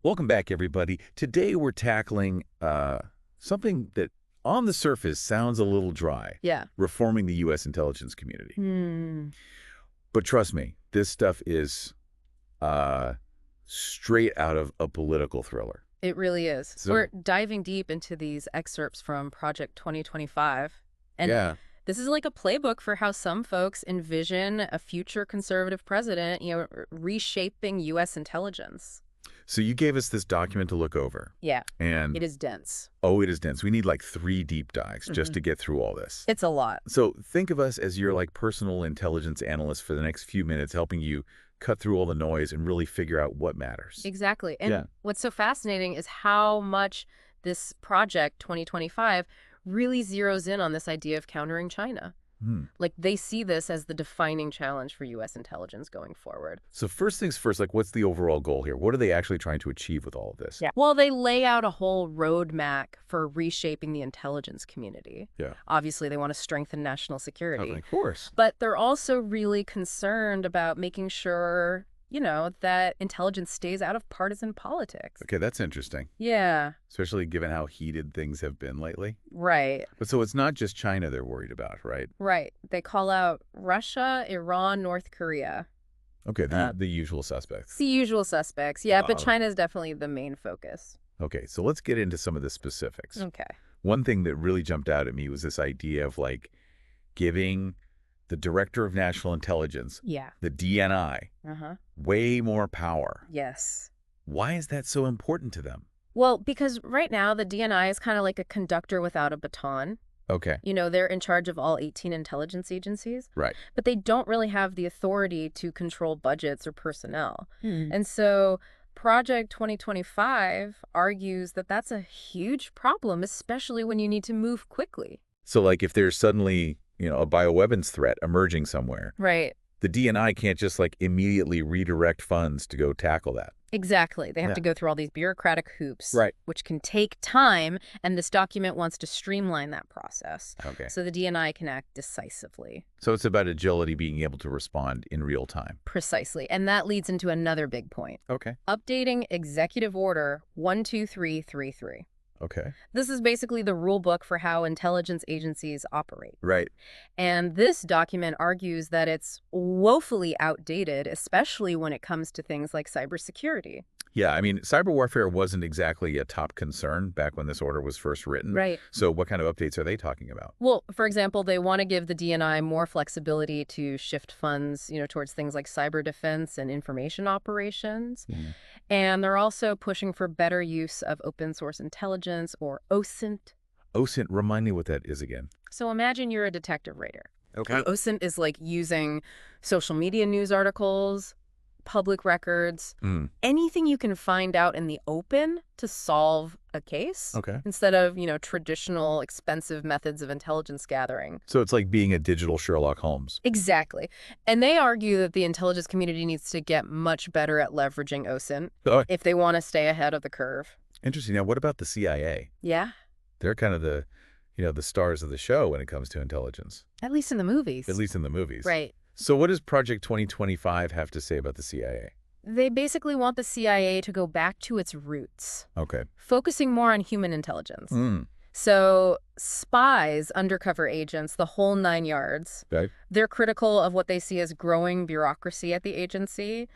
Welcome back, everybody. Today we're tackling something that on the surface sounds a little dry. Yeah. Reforming the U.S. intelligence community. Hmm. But trust me, this stuff is straight out of a political thriller. It really is. So, We're diving deep into these excerpts from Project 2025. And yeah. this is like a playbook for how some folks envision a future conservative president, reshaping U.S. intelligence. So you gave us this document to look over. Yeah. And, It is dense. oh, it is dense. We need like 3 deep dives just to get through all this. It's a lot. So think of us as your like personal intelligence analyst for the next few minutes, helping you cut through all the noise and really figure out what matters. Exactly. And Yeah. what's so fascinating is how much this Project 2025 really zeroes in on this idea of countering China. Hmm. Like, they see this as the defining challenge for U.S. intelligence going forward. So first things first, like what's the overall goal here? What are they actually trying to achieve with all of this? Yeah. Well, they lay out a whole roadmap for reshaping the intelligence community. Yeah. Obviously, they want to strengthen national Oh, security. of course. But they're also really concerned about making sure, that intelligence stays out of partisan politics. Okay, that's interesting, Yeah, especially given how heated things have been lately. right. But so it's not just China they're worried about, right? Right. They call out Russia, Iran, North Korea. Okay, the usual suspects. It's the usual suspects. Yeah, but Wow. China is definitely the main focus. Okay, so let's get into some of the specifics. Okay. One thing that really jumped out at me was this idea of like giving the Director of National Intelligence, Yeah. the DNI, Uh-huh. way more power. Yes. Why is that so important to them? Well, because right now the DNI is kind of like a conductor without a baton. Okay, They're in charge of all 18 intelligence agencies, right. but they don't really have the authority to control budgets or personnel. And so Project 2025 argues that that's a huge problem, especially when you need to move quickly. So like if there's suddenly, a bioweapons threat emerging somewhere, Right. the DNI can't just like immediately redirect funds to go tackle that. Exactly. They have Yeah. to go through all these bureaucratic hoops, Right. which can take time, and this document wants to streamline that process Okay. so the DNI can act decisively. So it's about agility, being able to respond in real time. Precisely. And that leads into another big point. Okay. Updating Executive Order 12333. Okay. This is basically the rule book for how intelligence agencies operate. Right. And this document argues that it's woefully outdated, especially when it comes to things like cybersecurity. Yeah, I mean, cyber warfare wasn't exactly a top concern back when this order was first written. Right. So what kind of updates are they talking about? Well, for example, they want to give the DNI more flexibility to shift funds, towards things like cyber defense and information operations. Mhm. And they're also pushing for better use of open source intelligence, or OSINT. OSINT, remind me what that is again. So imagine you're a detective writer. Okay. OSINT is like using social media news articles, public records, anything you can find out in the open to solve a case. Okay. Instead of, traditional expensive methods of intelligence gathering. So it's like being a digital Sherlock Holmes. Exactly. And they argue that the intelligence community needs to get much better at leveraging OSINT Oh, if they want to stay ahead of the curve. interesting. Now, what about the CIA? Yeah, They're kind of the, the stars of the show when it comes to intelligence, at least in the movies. at least in the movies. Right. So what does Project 2025 have to say about the CIA? They basically want the CIA to go back to its roots, Okay. focusing more on human intelligence. Mm. So spies, undercover agents, the whole 9 yards, Okay. they're critical of what they see as growing bureaucracy at the agency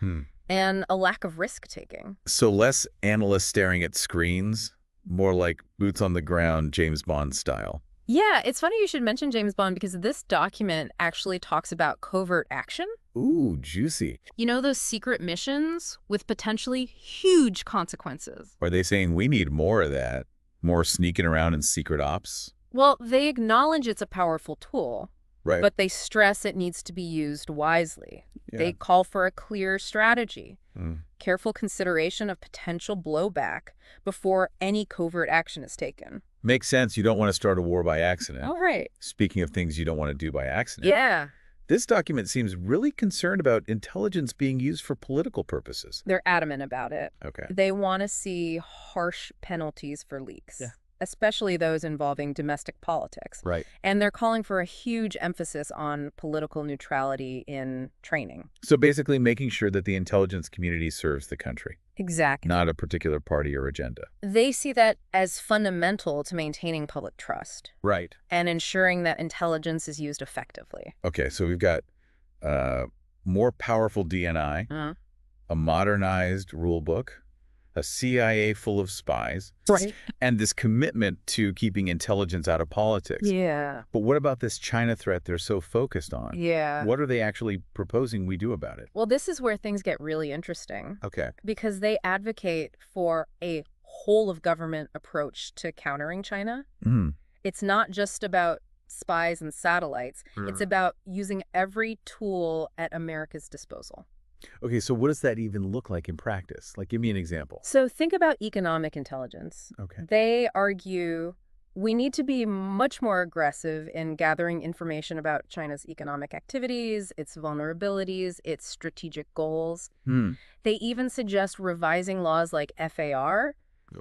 and a lack of risk-taking. So less analysts staring at screens, more like boots on the ground, James Bond style. Yeah, it's funny you should mention James Bond because this document actually talks about covert action. Ooh, juicy. Those secret missions with potentially huge consequences. Are they saying we need more of that? More sneaking around and secret ops? Well, they acknowledge it's a powerful tool, Right. but they stress it needs to be used wisely. Yeah. They call for a clear strategy, Mm. careful consideration of potential blowback before any covert action is taken. Makes sense. You don't want to start a war by accident. All right. Speaking of things you don't want to do by accident. Yeah. This document seems really concerned about intelligence being used for political purposes. They're adamant about it. Okay. They want to see harsh penalties for leaks. Yeah. Especially those involving domestic politics. Right. And they're calling for a huge emphasis on political neutrality in training. So basically making sure that the intelligence community serves the country. Exactly. not a particular party or agenda. They see that as fundamental to maintaining public trust Right. and ensuring that intelligence is used effectively. Okay, so we've got uh, more powerful DNI, a modernized rule book, a CIA full of spies, Right. and this commitment to keeping intelligence out of politics. Yeah. But what about this China threat they're so focused on? Yeah. What are they actually proposing we do about it? Well, this is where things get really interesting Okay. because they advocate for a whole of government approach to countering China. Mm. It's not just about spies and satellites. It's about using every tool at America's disposal. Okay, so what does that even look like in practice? Like, give me an example. So think about economic intelligence. Okay. They argue we need to be much more aggressive in gathering information about China's economic activities, its vulnerabilities, its strategic goals. They even suggest revising laws like FAR,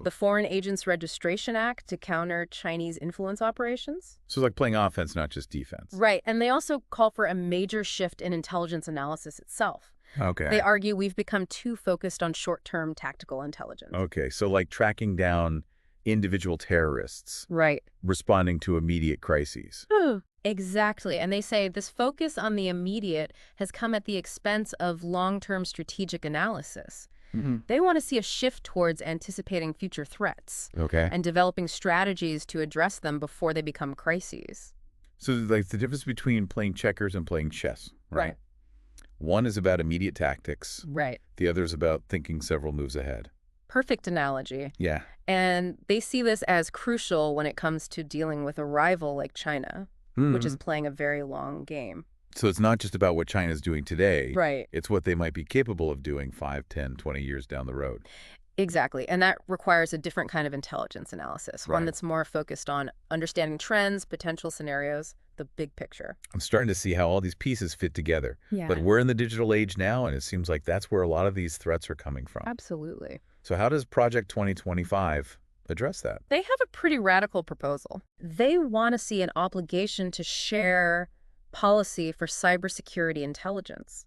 the Foreign Agents Registration Act, to counter Chinese influence operations. So it's like playing offense, not just defense. Right. And they also call for a major shift in intelligence analysis itself. Okay. They argue we've become too focused on short-term tactical intelligence. Okay, so like tracking down individual terrorists. Right. Responding to immediate crises. Exactly. And they say this focus on the immediate has come at the expense of long-term strategic analysis. They want to see a shift towards anticipating future threats. Okay. And developing strategies to address them before they become crises. So like the difference between playing checkers and playing chess, right? Right. One is about immediate tactics. Right. The other is about thinking several moves ahead. Perfect analogy. Yeah. And they see this as crucial when it comes to dealing with a rival like China, which is playing a very long game. So it's not just about what China's doing today. Right. It's what they might be capable of doing 5, 10, 20 years down the road. Exactly. And that requires a different kind of intelligence analysis, one Right. that's more focused on understanding trends, potential scenarios, the big picture. I'm starting to see how all these pieces fit together. Yeah. But we're in the digital age now, and it seems like that's where a lot of these threats are coming from. Absolutely. So how does Project 2025 address that? They have a pretty radical proposal. They want to see an obligation to share policy for cybersecurity intelligence,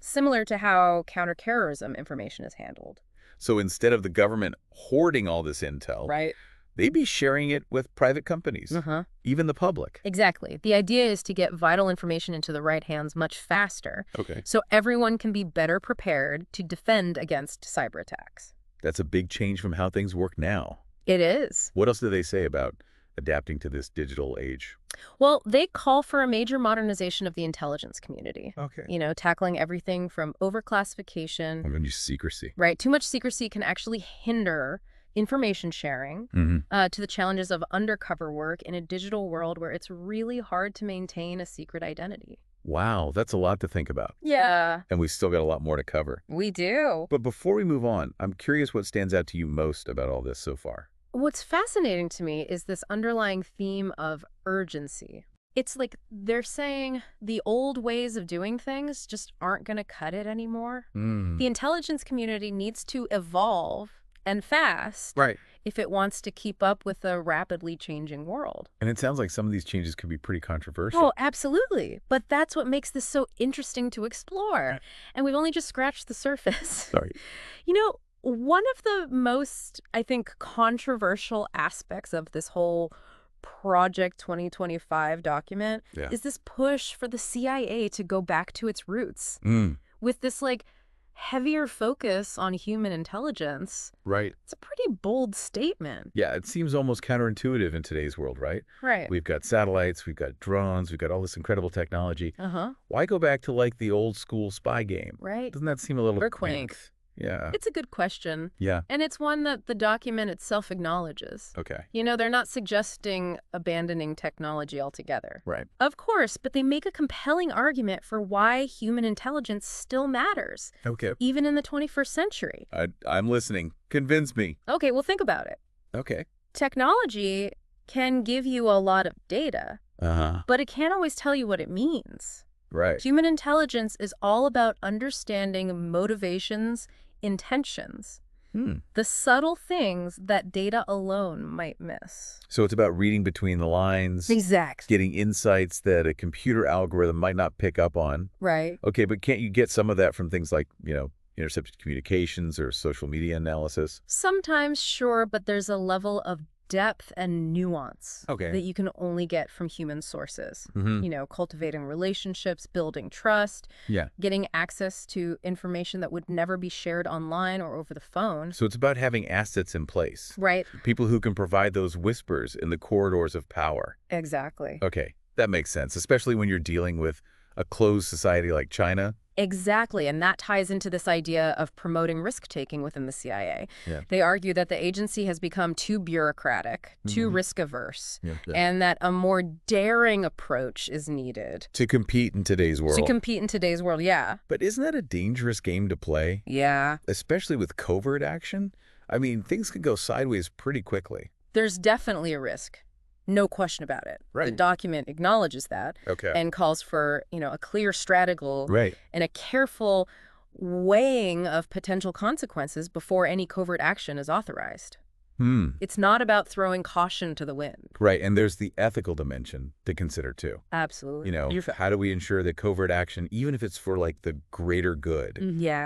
similar to how counterterrorism information is handled. So instead of the government hoarding all this intel, Right. they'd be sharing it with private companies, even the public. Exactly. The idea is to get vital information into the right hands much faster, Okay. so everyone can be better prepared to defend against cyber attacks. That's a big change from how things work now. It is. What else do they say about adapting to this digital age? Well, they call for a major modernization of the intelligence community. Okay. You know, tackling everything from overclassification. I'm going to use secrecy. Right. Too much secrecy can actually hinder information sharing, to the challenges of undercover work in a digital world where it's really hard to maintain a secret identity. Wow, that's a lot to think about. Yeah, And we've still got a lot more to cover. we do. But before we move on, I'm curious what stands out to you most about all this so far. What's fascinating to me is this underlying theme of urgency. It's like they're saying the old ways of doing things just aren't going to cut it anymore. The intelligence community needs to evolve, and fast, Right. if it wants to keep up with a rapidly changing world. And it sounds like some of these changes could be pretty controversial. Oh, absolutely. But that's what makes this so interesting to explore. And we've only just scratched the surface. Sorry. You know, one of the most, I think, controversial aspects of this whole Project 2025 document is this push for the CIA to go back to its roots with this, like, heavier focus on human intelligence. Right. It's a pretty bold statement. Yeah, it seems almost counterintuitive in today's world, right? Right. We've got satellites, we've got drones, we've got all this incredible technology. Uh-huh. Why go back to like the old school spy game? Right. Doesn't that seem a little Or quaint. Yeah. It's a good question. Yeah. And it's one that the document itself acknowledges. Okay. You know, they're not suggesting abandoning technology altogether. Right. Of course, but they make a compelling argument for why human intelligence still matters, Okay. even in the 21st century. I'm listening. Convince me. Okay, well, think about it. Okay. Technology can give you a lot of data, but it can't always tell you what it means. Right. Human intelligence is all about understanding motivations, intentions, the subtle things that data alone might miss. So it's about reading between the lines. Exactly. Getting insights that a computer algorithm might not pick up on. Right. Okay, but can't you get some of that from things like, intercepted communications or social media analysis? Sometimes, sure, but there's a level of depth and nuance that you can only get from human sources. Cultivating relationships, building trust, getting access to information that would never be shared online or over the phone. So it's about having assets in place. Right. People who can provide those whispers in the corridors of power. Exactly. Okay, that makes sense, especially when you're dealing with a closed society like China. Exactly, and that ties into this idea of promoting risk-taking within the CIA. They argue that the agency has become too bureaucratic, too risk-averse, and that a more daring approach is needed. To compete in today's world. To compete in today's world, yeah. But isn't that a dangerous game to play? Yeah. Especially with covert action? I mean, things can go sideways pretty quickly. There's definitely a risk. No question about it. Right. The document acknowledges that and calls for, a clear strategy and a careful weighing of potential consequences before any covert action is authorized. It's not about throwing caution to the wind. Right, and there's the ethical dimension to consider too. Absolutely. How do we ensure that covert action, even if it's for like the greater good,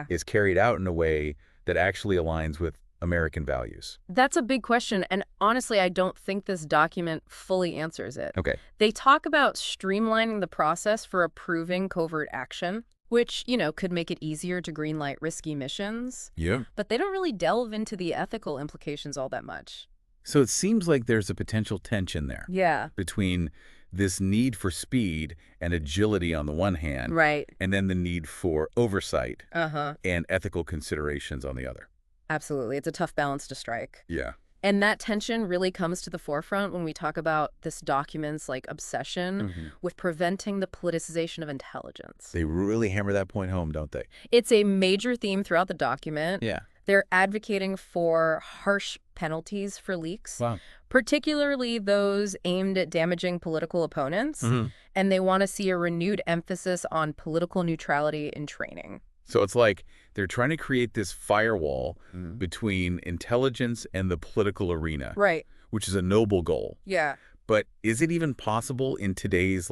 is carried out in a way that actually aligns with American values? That's a big question, and honestly, I don't think this document fully answers it. Okay. They talk about streamlining the process for approving covert action, which, could make it easier to greenlight risky missions. Yeah. But they don't really delve into the ethical implications all that much. So it seems like there's a potential tension there. Yeah. Between this need for speed and agility on the one hand, and then the need for oversight and ethical considerations on the other. Absolutely. It's a tough balance to strike. Yeah. And that tension really comes to the forefront when we talk about this document's obsession with preventing the politicization of intelligence. They really hammer that point home, don't they? It's a major theme throughout the document. Yeah. They're advocating for harsh penalties for leaks, particularly those aimed at damaging political opponents. And they want to see a renewed emphasis on political neutrality in training. So it's like they're trying to create this firewall between intelligence and the political arena. Right. Which is a noble goal. Yeah. But is it even possible in today's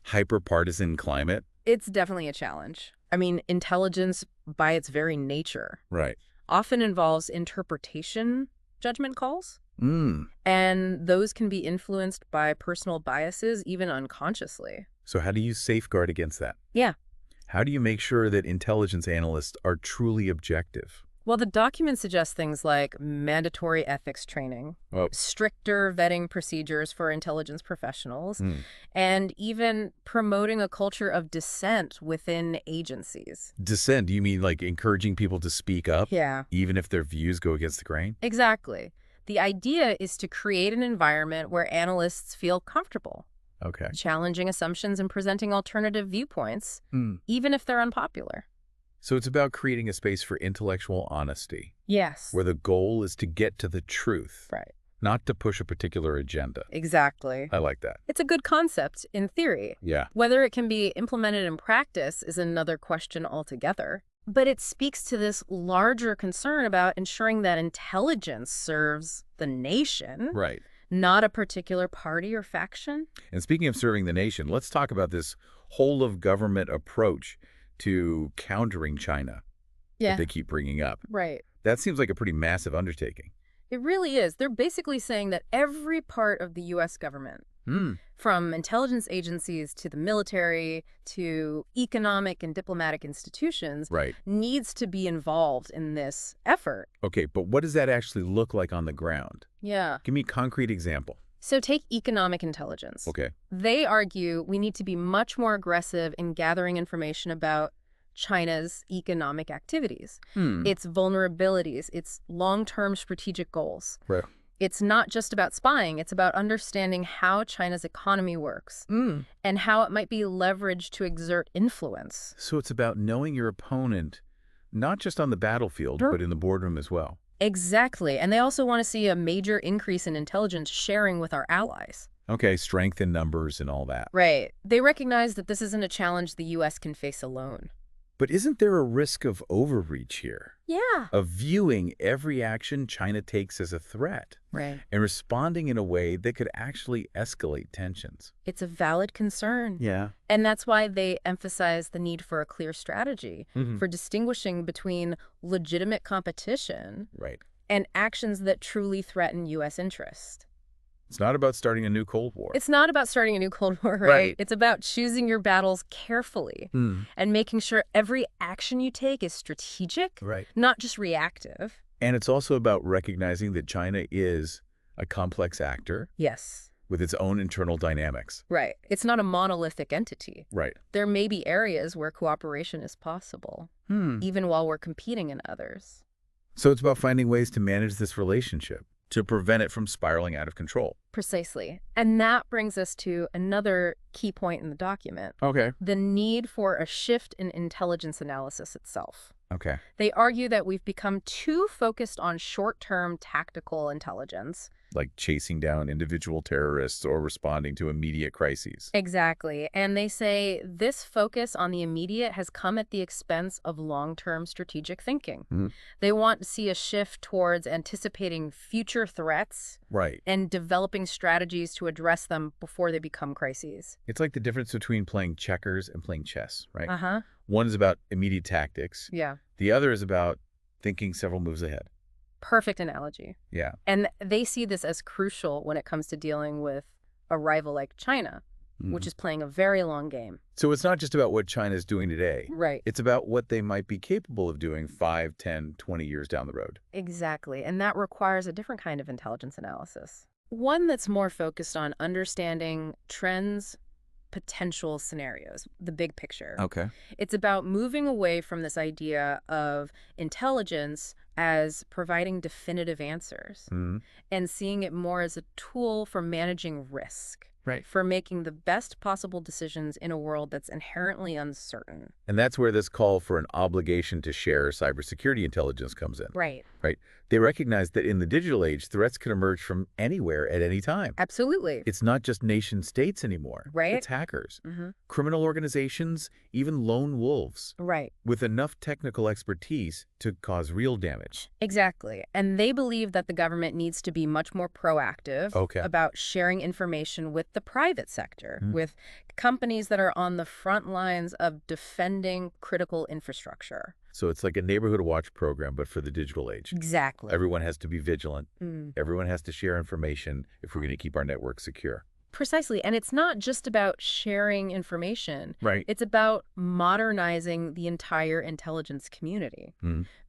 hyper-partisan climate? It's definitely a challenge. I mean, intelligence by its very nature often involves interpretation judgment calls. And those can be influenced by personal biases, even unconsciously. So how do you safeguard against that? Yeah. How do you make sure that intelligence analysts are truly objective? Well, the document suggests things like mandatory ethics training, stricter vetting procedures for intelligence professionals, and even promoting a culture of dissent within agencies. Dissent? Do you mean encouraging people to speak up? Yeah. Even if their views go against the grain? Exactly. The idea is to create an environment where analysts feel comfortable. Challenging assumptions and presenting alternative viewpoints, even if they're unpopular. So it's about creating a space for intellectual honesty. Yes. Where the goal is to get to the truth. Right. Not to push a particular agenda. Exactly. I like that. It's a good concept in theory. Yeah. Whether it can be implemented in practice is another question altogether. But it speaks to this larger concern about ensuring that intelligence serves the nation. Right. Not a particular party or faction. And speaking of serving the nation, let's talk about this whole-of-government approach to countering China that they keep bringing up. Right. That seems like a pretty massive undertaking. It really is. They're basically saying that every part of the U.S. government, from intelligence agencies to the military to economic and diplomatic institutions, needs to be involved in this effort. Okay, but what does that actually look like on the ground? Yeah. Give me a concrete example. So take economic intelligence. Okay. They argue we need to be much more aggressive in gathering information about China's economic activities, its vulnerabilities, its long-term strategic goals. Right. It's not just about spying. It's about understanding how China's economy works and how it might be leveraged to exert influence. So it's about knowing your opponent, not just on the battlefield, but in the boardroom as well. Exactly. And they also want to see a major increase in intelligence sharing with our allies. Okay, strength in numbers and all that. Right. They recognize that this isn't a challenge the U.S. can face alone. But isn't there a risk of overreach here? Yeah. Of viewing every action China takes as a threat Right. and responding in a way that could actually escalate tensions. It's a valid concern. Yeah. And that's why they emphasize the need for a clear strategy Mm-hmm. for distinguishing between legitimate competition Right. and actions that truly threaten U.S. interest. It's not about starting a new Cold War. It's not about starting a new Cold War, right? Right. It's about choosing your battles carefully and making sure every action you take is strategic, Right. not just reactive. And it's also about recognizing that China is a complex actor Yes. with its own internal dynamics. Right. It's not a monolithic entity. Right. There may be areas where cooperation is possible, even while we're competing in others. So it's about finding ways to manage this relationship, to prevent it from spiraling out of control. Precisely. And that brings us to another key point in the document. Okay. The need for a shift in intelligence analysis itself. Okay. They argue that we've become too focused on short-term tactical intelligence. Like chasing down individual terrorists or responding to immediate crises. Exactly. And they say this focus on the immediate has come at the expense of long-term strategic thinking. They want to see a shift towards anticipating future threats Right. and developing strategies to address them before they become crises. It's like the difference between playing checkers and playing chess, right? Uh-huh. One is about immediate tactics. Yeah. The other is about thinking several moves ahead. Perfect analogy. Yeah. And they see this as crucial when it comes to dealing with a rival like China, which is playing a very long game. So it's not just about what China's doing today. Right. It's about what they might be capable of doing 5, 10, 20 years down the road. Exactly. And that requires a different kind of intelligence analysis. One that's more focused on understanding trends, potential scenarios, the big picture. Okay. It's about moving away from this idea of intelligence as providing definitive answers and seeing it more as a tool for managing risk. Right. For making the best possible decisions in a world that's inherently uncertain. And that's where this call for an obligation to share cybersecurity intelligence comes in. Right. Right. They recognize that in the digital age, threats can emerge from anywhere at any time. Absolutely. It's not just nation states anymore. Right. It's hackers, criminal organizations, even lone wolves. Right. With enough technical expertise to cause real damage. Exactly. And they believe that the government needs to be much more proactive about sharing information with the private sector, with companies that are on the front lines of defending critical infrastructure. So it's like a neighborhood watch program, but for the digital age. Exactly. Everyone has to be vigilant. Everyone has to share information if we're going to keep our network secure. Precisely. And it's not just about sharing information. Right. It's about modernizing the entire intelligence community,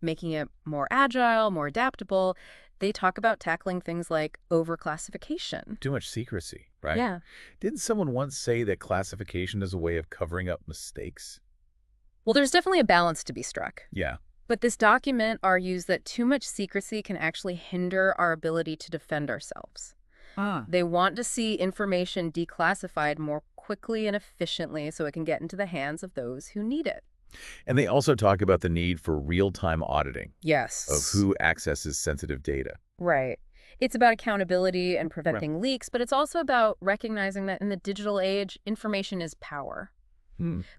making it more agile, more adaptable. They talk about tackling things like overclassification. Too much secrecy, right? Yeah. Didn't someone once say that classification is a way of covering up mistakes? Well, there's definitely a balance to be struck. Yeah. But this document argues that too much secrecy can actually hinder our ability to defend ourselves. They want to see information declassified more quickly and efficiently so it can get into the hands of those who need it. And they also talk about the need for real-time auditing. Yes. Of who accesses sensitive data. Right. It's about accountability and preventing leaks, but it's also about recognizing that in the digital age, information is power.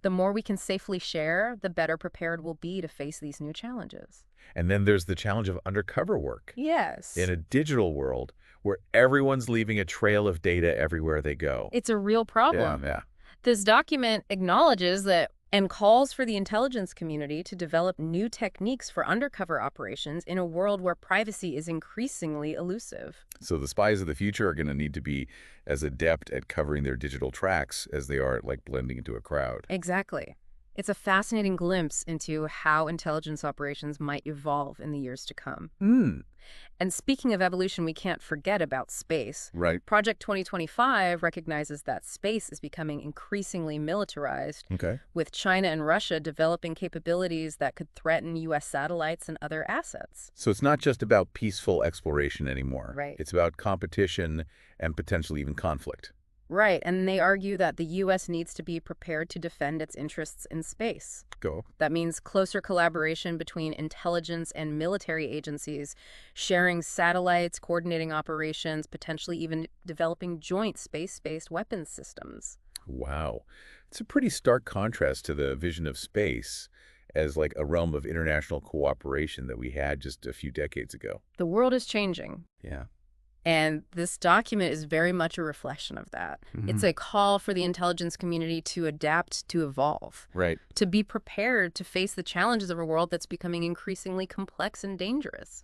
The more we can safely share, the better prepared we'll be to face these new challenges. And then there's the challenge of undercover work. Yes. In a digital world where everyone's leaving a trail of data everywhere they go. It's a real problem. Yeah. This document acknowledges that and calls for the intelligence community to develop new techniques for undercover operations in a world where privacy is increasingly elusive. So the spies of the future are going to need to be as adept at covering their digital tracks as they are at like blending into a crowd. Exactly. It's a fascinating glimpse into how intelligence operations might evolve in the years to come. And speaking of evolution, we can't forget about space. Right. Project 2025 recognizes that space is becoming increasingly militarized, with China and Russia developing capabilities that could threaten U.S. satellites and other assets. So it's not just about peaceful exploration anymore. Right. It's about competition and potentially even conflict. Right, and they argue that the U.S. needs to be prepared to defend its interests in space. That means closer collaboration between intelligence and military agencies, sharing satellites, coordinating operations, potentially even developing joint space-based weapons systems. Wow. It's a pretty stark contrast to the vision of space as like a realm of international cooperation that we had just a few decades ago. The world is changing. Yeah. And this document is very much a reflection of that. It's a call for the intelligence community to adapt, to evolve. Right. To be prepared to face the challenges of a world that's becoming increasingly complex and dangerous.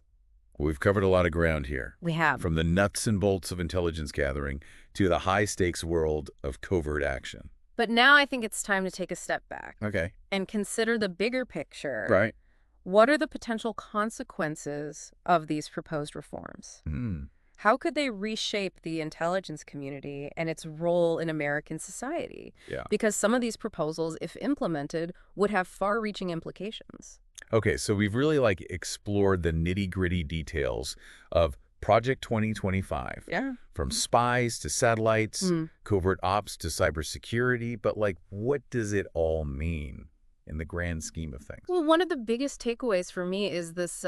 We've covered a lot of ground here. We have. From the nuts and bolts of intelligence gathering to the high-stakes world of covert action. But now I think it's time to take a step back. Okay. And consider the bigger picture. Right. What are the potential consequences of these proposed reforms? How could they reshape the intelligence community and its role in American society? Yeah. Because some of these proposals, if implemented, would have far-reaching implications. Okay, so we've really explored the nitty-gritty details of Project 2025. Yeah. From spies to satellites, covert ops to cybersecurity, but what does it all mean in the grand scheme of things? Well, one of the biggest takeaways for me is this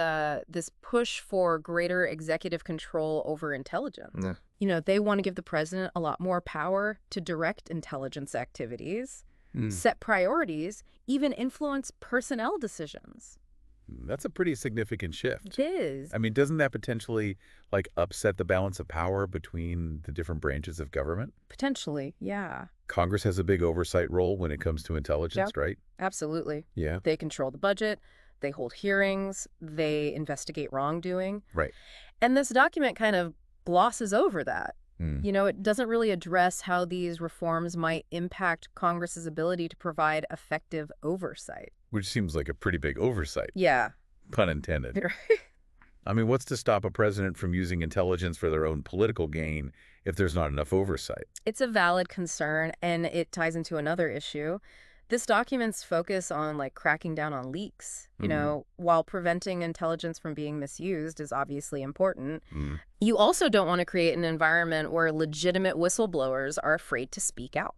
push for greater executive control over intelligence. Yeah. They want to give the president a lot more power to direct intelligence activities, set priorities, even influence personnel decisions. That's a pretty significant shift. It is. I mean, doesn't that potentially upset the balance of power between the different branches of government? Potentially, yeah. Congress has a big oversight role when it comes to intelligence, right? Absolutely. Yeah. They control the budget, they hold hearings, they investigate wrongdoing. Right. And this document kind of glosses over that. It doesn't really address how these reforms might impact Congress's ability to provide effective oversight. Which seems like a pretty big oversight. Yeah. Pun intended. I mean, what's to stop a president from using intelligence for their own political gain if there's not enough oversight? It's a valid concern, and it ties into another issue. This document's focus on cracking down on leaks, while preventing intelligence from being misused is obviously important. You also don't want to create an environment where legitimate whistleblowers are afraid to speak out.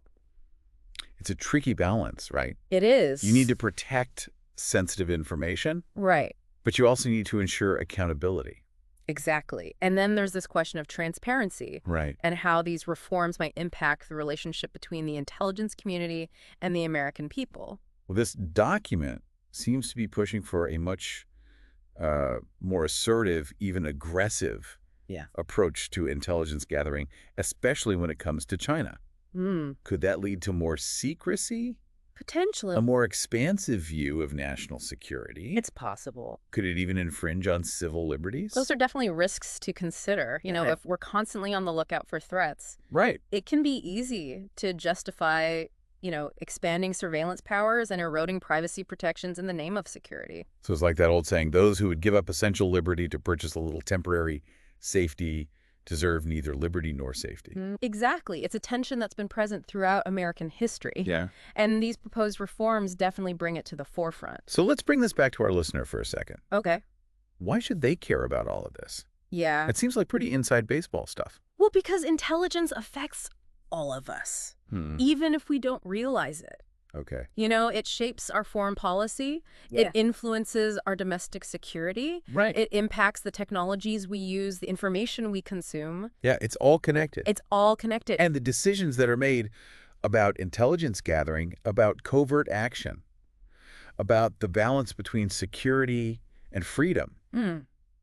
It's a tricky balance, right? It is. You need to protect sensitive information. Right. But you also need to ensure accountability. Exactly. And then there's this question of transparency. Right. And how these reforms might impact the relationship between the intelligence community and the American people. Well, this document seems to be pushing for a much more assertive, even aggressive approach to intelligence gathering, especially when it comes to China. Could that lead to more secrecy? Potentially. A more expansive view of national security? It's possible. Could it even infringe on civil liberties? Those are definitely risks to consider. If we're constantly on the lookout for threats, right, it can be easy to justify, expanding surveillance powers and eroding privacy protections in the name of security. So it's like that old saying, those who would give up essential liberty to purchase a little temporary safety deserve neither liberty nor safety. Exactly. It's a tension that's been present throughout American history. Yeah. And these proposed reforms definitely bring it to the forefront. So let's bring this back to our listener for a second. Okay. Why should they care about all of this? Yeah. It seems like pretty inside baseball stuff. Well, because intelligence affects all of us, even if we don't realize it. Okay. It shapes our foreign policy. Yeah. It influences our domestic security. Right. It impacts the technologies we use, the information we consume. Yeah, it's all connected. It's all connected. And the decisions that are made about intelligence gathering, about covert action, about the balance between security and freedom,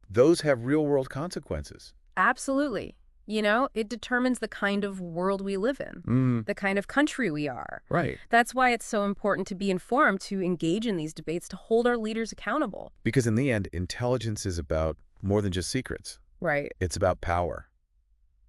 those have real-world consequences. Absolutely. It determines the kind of world we live in, the kind of country we are. Right. That's why it's so important to be informed, to engage in these debates, to hold our leaders accountable. Because in the end, intelligence is about more than just secrets. Right. It's about power.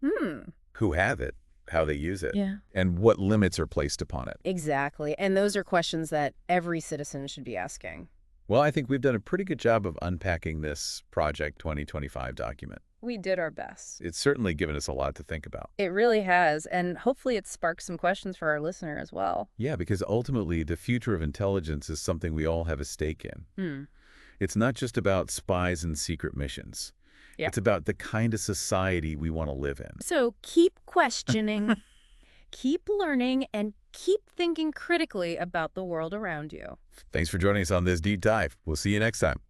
Who have it, how they use it, and what limits are placed upon it. Exactly. And those are questions that every citizen should be asking. Well, I think we've done a pretty good job of unpacking this Project 2025 document. We did our best. It's certainly given us a lot to think about. It really has, and hopefully it sparked some questions for our listener as well. Yeah, because ultimately the future of intelligence is something we all have a stake in. It's not just about spies and secret missions. Yeah. It's about the kind of society we want to live in. So keep questioning, keep learning, and keep thinking critically about the world around you. Thanks for joining us on this deep dive. We'll see you next time.